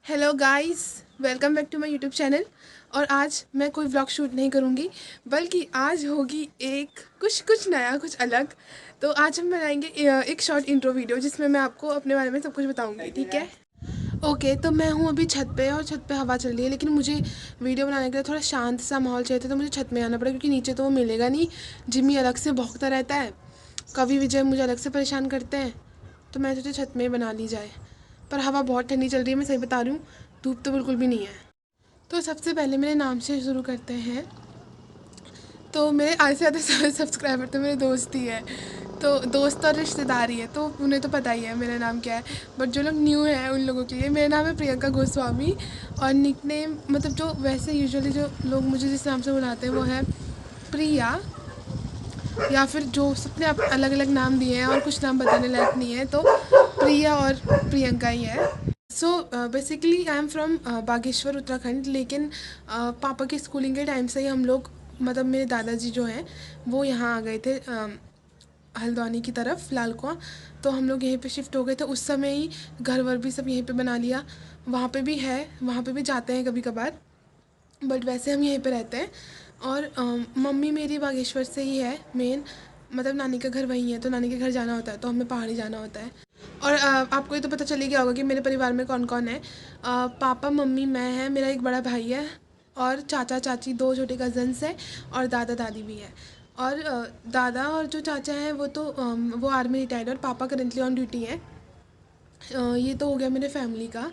Hello guys, welcome back to my YouTube channel. और आज मैं कोई व्लॉग शूट नहीं करूँगी, बल्कि आज होगी एक कुछ नया, कुछ अलग। तो आज हम बनाएंगे एक शॉर्ट इंट्रो वीडियो जिसमें मैं आपको अपने बारे में सब कुछ बताऊँगी, ठीक है। ओके, तो मैं हूँ अभी छत पे और छत पे हवा चल रही है, लेकिन मुझे वीडियो बनाने के लिए थोड़ा शांत सा माहौल चाहिए था, तो मुझे छत में आना पड़ा क्योंकि नीचे तो वो मिलेगा नहीं। जिम्मी अलग से भौंकता रहता है, कवि विजय मुझे अलग से परेशान करते हैं, तो मैं सोचा छत में ही बना ली जाए। पर हवा बहुत ठंडी चल रही है, मैं सही बता रही हूँ, धूप तो बिल्कुल भी नहीं है। तो सबसे पहले मेरे नाम से शुरू करते हैं। तो मेरे आधे से ज़्यादा सब्सक्राइबर तो मेरे दोस्त ही है, तो दोस्त और रिश्तेदार ही है, तो उन्हें तो पता ही है मेरा नाम क्या है। बट जो लोग न्यू हैं उन लोगों के लिए मेरा नाम है प्रियंका गोस्वामी। और निकनेम मतलब जो वैसे यूजुअली जो लोग मुझे जिस नाम से बुलाते हैं वो है प्रिया, या फिर जो सबने अलग अलग नाम दिए हैं और कुछ नाम बताने लायक नहीं है, तो प्रिया और प्रियंका ही है। So basically I am from Bageshwar Uttarakhand, लेकिन पापा की स्कूलिंग के टाइम से ही हम लोग, मतलब मेरे दादाजी जो हैं वो यहाँ आ गए थे हल्द्वानी की तरफ, लाल कुआं। तो हम लोग यहीं पे शिफ्ट हो गए थे उस समय ही, घर वर भी सब यहीं पे बना लिया। वहाँ पे भी है, वहाँ पे भी जाते हैं कभी कभार, बट वैसे हम यहीं पे रहते हैं। और मम्मी मेरी बागेश्वर से ही है मेन, मतलब नानी का घर वहीं है, तो नानी के घर जाना होता है तो हमें पहाड़ी जाना होता है। और आपको ये तो पता चल ही गया होगा कि मेरे परिवार में कौन कौन है। पापा मम्मी मैं है, मेरा एक बड़ा भाई है, और चाचा चाची दो छोटे कज़न्स हैं, और दादा दादी भी है। और दादा और जो चाचा हैं वो तो वो आर्मी रिटायर्ड, और पापा करेंटली ऑन ड्यूटी हैं। ये तो हो गया मेरे फैमिली का।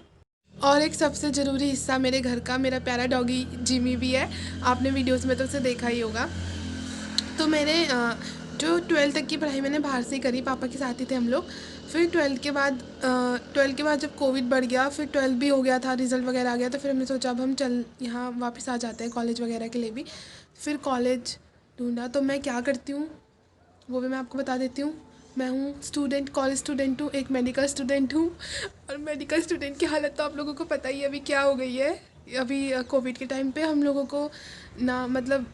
और एक सबसे ज़रूरी हिस्सा मेरे घर का, मेरा प्यारा डॉगी जिमी भी है। आपने वीडियोस में तो उसे देखा ही होगा। तो मेरे जो 12th तक की पढ़ाई मैंने बाहर से ही करी, पापा के साथ ही थे हम लोग। फिर 12th के बाद जब कोविड बढ़ गया, फिर 12th भी हो गया था, रिज़ल्ट वगैरह आ गया, तो फिर हमने सोचा अब हम चल यहाँ वापस आ जाते हैं कॉलेज वगैरह के लिए भी। फिर कॉलेज ढूंढा, तो मैं क्या करती हूँ वो भी मैं आपको बता देती हूँ। मैं हूँ स्टूडेंट, कॉलेज स्टूडेंट हूँ, एक मेडिकल स्टूडेंट हूँ। और मेडिकल स्टूडेंट की हालत तो आप लोगों को पता ही है अभी क्या हो गई है। अभी कोविड के टाइम पे हम लोगों को ना, मतलब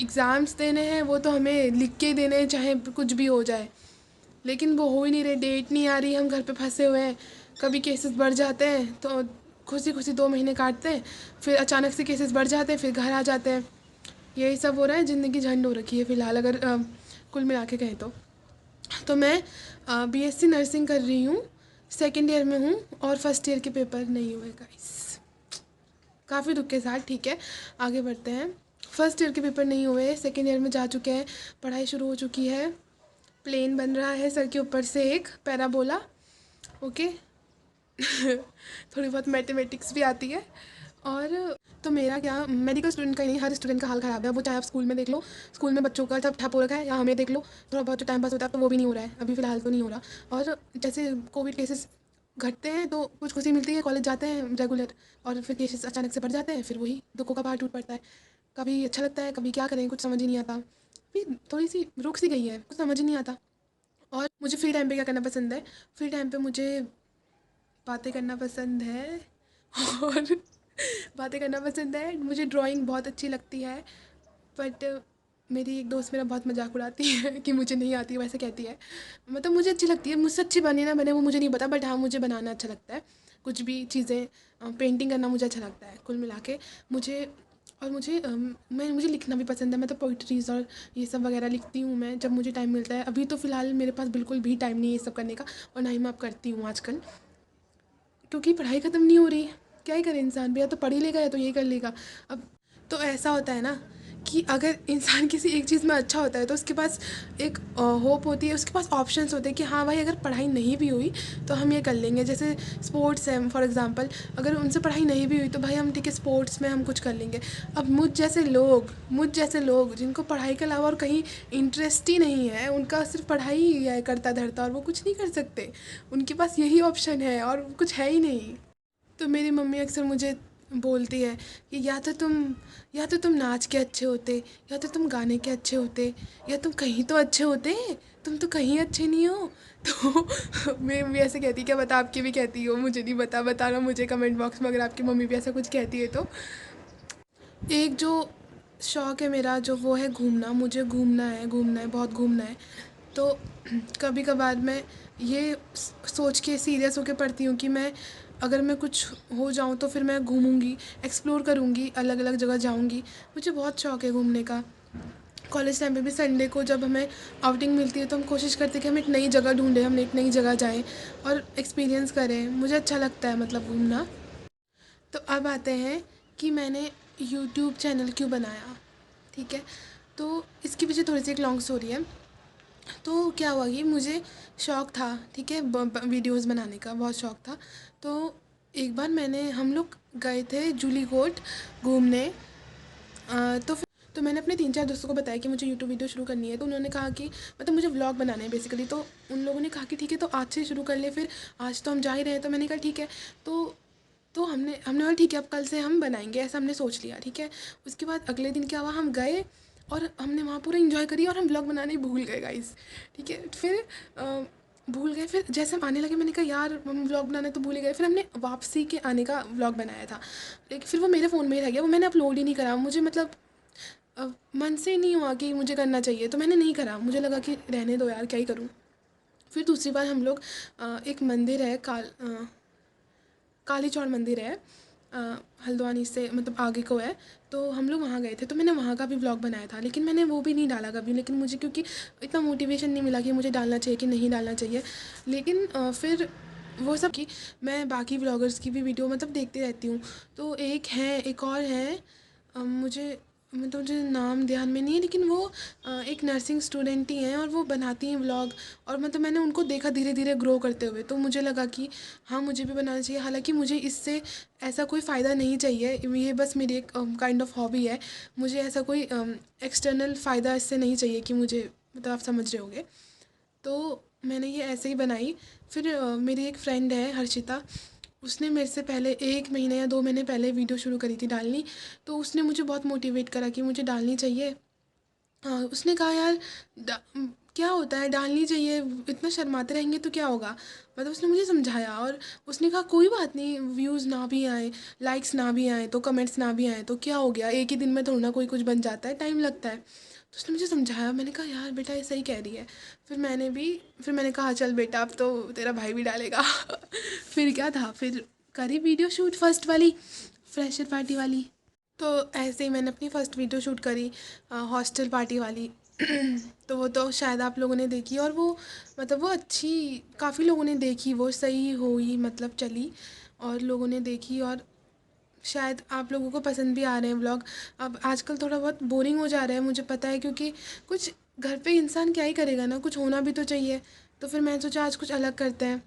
एग्ज़ाम्स देने हैं वो तो हमें लिख के ही देने हैं चाहे कुछ भी हो जाए, लेकिन वो हो ही नहीं रहे, डेट नहीं आ रही, हम घर पे फंसे हुए हैं। कभी केसेस बढ़ जाते हैं तो खुशी खुशी 2 महीने काटते हैं, फिर अचानक से केसेस बढ़ जाते हैं, फिर घर आ जाते हैं। यही सब हो रहा है, ज़िंदगी झंड हो रखी है फ़िलहाल, अगर कुल मिला के कहें तो। मैं बीएससी नर्सिंग कर रही हूँ, सेकेंड ईयर में हूँ, और फर्स्ट ईयर के पेपर नहीं हुए गाइस, काफ़ी दुख के साथ। ठीक है, आगे बढ़ते हैं। फर्स्ट ईयर के पेपर नहीं हुए, सेकेंड ईयर में जा चुके हैं, पढ़ाई शुरू हो चुकी है, प्लेन बन रहा है सर के ऊपर से एक पैराबोला। ओके। थोड़ी बहुत मैथमेटिक्स भी आती है। और तो मेरा क्या, मेडिकल स्टूडेंट का ही नहीं, हर स्टूडेंट का हाल ख़राब है, वो चाहे आप स्कूल में देख लो, स्कूल में बच्चों का सब ठप हो रखा है, या हमें देख लो, थोड़ा बहुत जो टाइम पास होता है तो वो भी नहीं हो रहा है, अभी फ़िलहाल तो नहीं हो रहा। और जैसे कोविड केसेस घटते हैं तो कुछ खुशी मिलती है, कॉलेज जाते हैं रेगुलर, और फिर केसेस अचानक से बढ़ जाते हैं, फिर वही दुखों का पहाड़ टूट पड़ता है। कभी अच्छा लगता है, कभी क्या करें, कुछ समझ ही नहीं आता। अभी थोड़ी सी रुक सी गई है, कुछ समझ ही नहीं आता। और मुझे फ्री टाइम पे क्या करना पसंद है, फ्री टाइम पे मुझे बातें करना पसंद है। और बातें करना पसंद है, मुझे ड्राइंग बहुत अच्छी लगती है। बट मेरी एक दोस्त मेरा बहुत मजाक उड़ाती है कि मुझे नहीं आती, वैसे कहती है, मतलब मुझे अच्छी लगती है, मुझसे अच्छी बने ना बने वो मुझे नहीं पता, बट हाँ मुझे बनाना अच्छा लगता है, कुछ भी चीज़ें, पेंटिंग करना मुझे अच्छा लगता है कुल मिला के। मुझे और मुझे मुझे लिखना भी पसंद है, मैं तो पोइट्रीज़ और ये सब वगैरह लिखती हूँ मैं जब मुझे टाइम मिलता है। अभी तो फ़िलहाल मेरे पास बिल्कुल भी टाइम नहीं है ये सब करने का, और ना ही मैं अब करती हूँ आजकल, क्योंकि पढ़ाई ख़त्म नहीं हो रही। क्या ही करे इंसान भी, या तो पढ़ ही लेगा या तो यही कर लेगा। अब तो ऐसा होता है ना कि अगर इंसान किसी एक चीज़ में अच्छा होता है तो उसके पास एक होप होती है, उसके पास ऑप्शंस होते हैं कि हाँ भाई अगर पढ़ाई नहीं भी हुई तो हम ये कर लेंगे। जैसे स्पोर्ट्स है फॉर एग्ज़ाम्पल, अगर उनसे पढ़ाई नहीं भी हुई तो भाई हम ठीक है स्पोर्ट्स में हम कुछ कर लेंगे। अब मुझ जैसे लोग जिनको पढ़ाई के अलावा और कहीं इंटरेस्ट ही नहीं है, उनका सिर्फ पढ़ाई ही है करता धरता, और वो कुछ नहीं कर सकते, उनके पास यही ऑप्शन है और कुछ है ही नहीं। तो मेरी मम्मी अक्सर मुझे बोलती है कि या तो तुम नाच के अच्छे होते, या तो तुम गाने के अच्छे होते, या तुम कहीं तो अच्छे होते, तुम तो कहीं अच्छे नहीं हो। तो मेरी मम्मी ऐसे कहती है, क्या बता आपकी भी कहती हो, मुझे नहीं बता, बताना मुझे कमेंट बॉक्स में अगर आपकी मम्मी भी ऐसा कुछ कहती है तो। एक जो शौक़ है मेरा जो वो है घूमना, मुझे घूमना है बहुत घूमना है। तो कभी कभार मैं ये सोच के सीरियस होकर पढ़ती हूँ कि मैं अगर मैं कुछ हो जाऊँ तो फिर मैं घूमूंगी, एक्सप्लोर करूँगी, अलग अलग जगह जाऊँगी। मुझे बहुत शौक़ है घूमने का। कॉलेज टाइम पे भी संडे को जब हमें आउटिंग मिलती है तो हम कोशिश करते हैं कि हम एक नई जगह ढूंढें, हम एक नई जगह जाएं और एक्सपीरियंस करें। मुझे अच्छा लगता है मतलब घूमना। तो अब आते हैं कि मैंने यूट्यूब चैनल क्यों बनाया। ठीक है, तो इसके पीछे थोड़ी सी एक लॉन्ग स्टोरी है। तो क्या हुआ कि मुझे शौक़ था, ठीक है, वीडियोस बनाने का बहुत शौक़ था। तो एक बार हम लोग गए थे जूली कोट घूमने। तो मैंने अपने 3-4 दोस्तों को बताया कि मुझे यूट्यूब वीडियो शुरू करनी है। तो उन्होंने कहा कि मतलब मुझे व्लॉग बनाने हैं बेसिकली। तो उन लोगों ने कहा कि ठीक है, तो आज से शुरू कर ले, फिर आज तो हम जा ही रहे हैं। तो मैंने कहा ठीक है। तो हमने हमने बोला ठीक है, अब कल से हम बनाएंगे, ऐसा हमने सोच लिया। ठीक है, उसके बाद अगले दिन क्या हुआ, हम गए और हमने वहाँ पूरा इन्जॉय करी और हम व्लॉग बनाने ही भूल गए गाइस। ठीक है, फिर भूल गए। फिर जैसे हम आने लगे मैंने कहा यार हम व्लॉग बनाना तो भूल ही गए। फिर हमने वापसी के आने का व्लॉग बनाया था, लेकिन फिर वो मेरे फ़ोन में ही रह गया, वो मैंने अपलोड ही नहीं करा। मुझे मतलब मन से नहीं हुआ कि मुझे करना चाहिए, तो मैंने नहीं करा। मुझे लगा कि रहने दो यार, क्या ही करूँ। फिर दूसरी बार हम लोग एक मंदिर है काली चौड़ मंदिर है, हल्द्वानी से मतलब आगे को है। तो हम लोग वहाँ गए थे, तो मैंने वहाँ का भी व्लॉग बनाया था, लेकिन मैंने वो भी नहीं डाला कभी। लेकिन मुझे क्योंकि इतना मोटिवेशन नहीं मिला कि मुझे डालना चाहिए कि नहीं डालना चाहिए। लेकिन फिर वो सब कि मैं बाकी व्लॉगर्स की भी वीडियो मतलब देखती रहती हूँ। तो एक और है, मुझे नाम ध्यान में नहीं है, लेकिन वो एक नर्सिंग स्टूडेंट ही हैं और वो बनाती हैं व्लॉग। और मतलब मैंने उनको देखा धीरे धीरे ग्रो करते हुए, तो मुझे लगा कि हाँ मुझे भी बनाना चाहिए। हालांकि मुझे इससे ऐसा कोई फ़ायदा नहीं चाहिए, ये बस मेरी एक काइंड ऑफ हॉबी है। मुझे ऐसा कोई एक्सटर्नल फ़ायदा इससे नहीं चाहिए कि मुझे, मतलब आप समझ रहे होंगे। तो मैंने ये ऐसे ही बनाई। फिर मेरी एक फ्रेंड है हर्षिता, उसने मेरे से पहले 1 महीने या 2 महीने पहले वीडियो शुरू करी थी डालनी। तो उसने मुझे बहुत मोटिवेट करा कि मुझे डालनी चाहिए। हाँ, उसने कहा यार क्या होता है, डालनी चाहिए, इतना शर्माते रहेंगे तो क्या होगा। मतलब उसने मुझे समझाया और उसने कहा कोई बात नहीं, व्यूज़ ना भी आए, लाइक्स ना भी आए, तो कमेंट्स ना भी आए तो क्या हो गया, एक ही दिन में थोड़ा ना कोई कुछ बन जाता है, टाइम लगता है। तो उसने मुझे समझाया, मैंने कहा यार बेटा ये सही कह रही है। फिर मैंने कहा चल बेटा अब तो तेरा भाई भी डालेगा। फिर क्या था, फिर करी वीडियो शूट फर्स्ट वाली, फ्रेशर पार्टी वाली। तो ऐसे ही मैंने अपनी फ़र्स्ट वीडियो शूट करी हॉस्टल पार्टी वाली। तो वो तो शायद आप लोगों ने देखी, और वो मतलब वो अच्छी, काफ़ी लोगों ने देखी, वो सही हुई मतलब चली और लोगों ने देखी, और शायद आप लोगों को पसंद भी आ रहे हैं व्लॉग। अब आजकल थोड़ा बहुत बोरिंग हो जा रहा है मुझे पता है, क्योंकि कुछ घर पे इंसान क्या ही करेगा ना, कुछ होना भी तो चाहिए। तो फिर मैंने सोचा आज कुछ अलग करते हैं।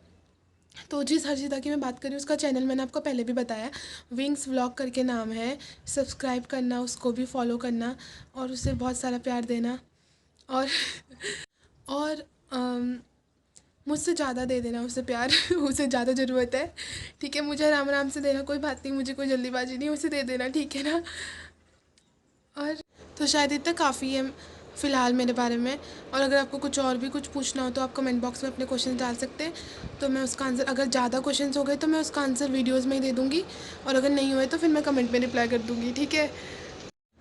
तो जिस हर्षिता की मैं बात कर रही हूँ उसका चैनल मैंने आपको पहले भी बताया, विंग्स व्लॉग करके नाम है। सब्सक्राइब करना, उसको भी फॉलो करना और उसे बहुत सारा प्यार देना। और और मुझसे ज़्यादा दे देना उसे प्यार। उसे ज़्यादा ज़रूरत है। ठीक है, मुझे आराम आराम से देना, कोई बात नहीं, मुझे कोई जल्दीबाजी नहीं, उसे दे देना, ठीक है ना। और तो शायद इतना काफ़ी है फ़िलहाल मेरे बारे में। और अगर आपको कुछ और भी कुछ पूछना हो तो आप कमेंट बॉक्स में अपने क्वेश्चन डाल सकते हैं, तो मैं उसका आंसर, अगर ज़्यादा क्वेश्चंस हो गए तो मैं उसका आंसर वीडियोस में ही दे दूँगी, और अगर नहीं हुए तो फिर मैं कमेंट में रिप्लाई कर दूँगी, ठीक है।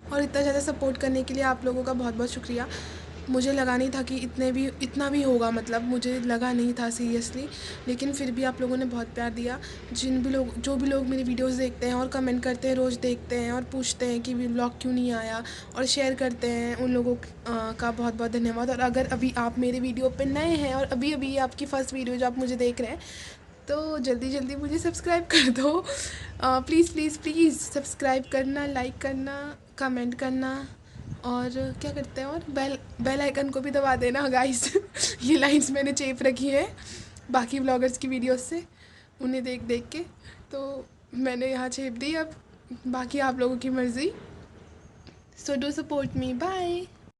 और इतना ज़्यादा सपोर्ट करने के लिए आप लोगों का बहुत बहुत शुक्रिया। मुझे लगा नहीं था कि इतना भी होगा, मतलब मुझे लगा नहीं था सीरियसली, लेकिन फिर भी आप लोगों ने बहुत प्यार दिया। जो भी लोग मेरी वीडियोस देखते हैं और कमेंट करते हैं, रोज़ देखते हैं और पूछते हैं कि व्लॉग क्यों नहीं आया और शेयर करते हैं, उन लोगों का बहुत बहुत धन्यवाद। और अगर अभी आप मेरे वीडियो पे नए हैं और अभी अभी आपकी फ़र्स्ट वीडियो जो आप मुझे देख रहे हैं, तो जल्दी जल्दी मुझे सब्सक्राइब कर दो। प्लीज़ प्लीज़ प्लीज़ सब्सक्राइब करना, लाइक करना, कमेंट करना, और क्या करते हैं, और बेल आइकन को भी दबा देना गाइस। ये लाइंस मैंने चेप रखी हैं बाकी व्लॉगर्स की वीडियोस से, उन्हें देख देख के, तो मैंने यहाँ छेप दी। अब बाकी आप लोगों की मर्ज़ी। So do support me, bye.